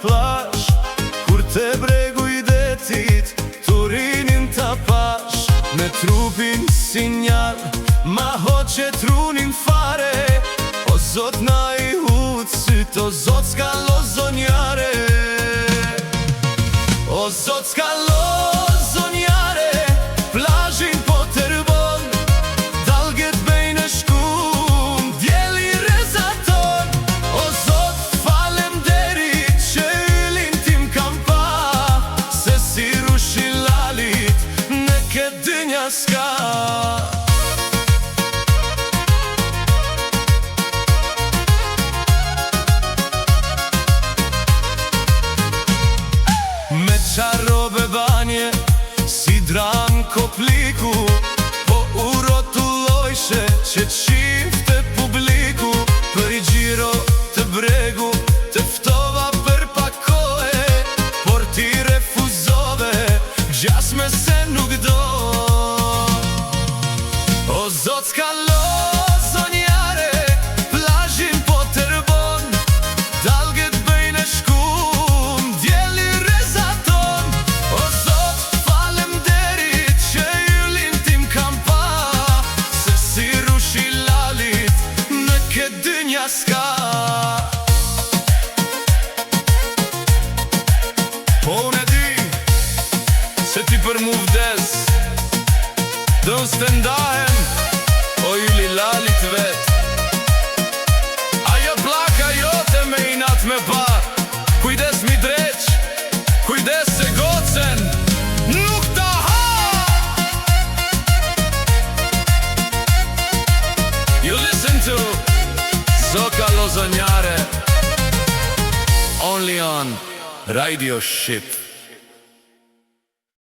plash, kur te bregu I detit Turinin ta pash. Me trupin sinjal, ma hoqe trunin fare. O zot na I hut syt, o zot s'ka lozonjare. O zot s'ka lozonjare, plazhin po tërbon, dalget bejnë shkum, djeli rezaton. O zot falemderit që yllin tim kam pa, se si rushin lalit në këtë dynja s'ka. Me qarobe banje, si dram kopliku, po u rotullojshe që qifte publiku. Për I gjiro të bregu, të ftova për pakohe, por ti refuzove, gjasme se nuk do. O zot s'ka lozonjare, plazhin po tërbon, dalget bëjnë shkum, djeli rezaton. O zot falemderit që yllin tim kam pa, se si rushi lalit në këtë dynja s'ka. Po unë e di se ti për mu vdes, do s'te ndahem, o yli lalit vet. Ajo plaka jote me inat me pa, kujdes mi dreq, kujdes se gocen nuk ta ha. You listen to Zoka Lozonjare, only on Radio Ship.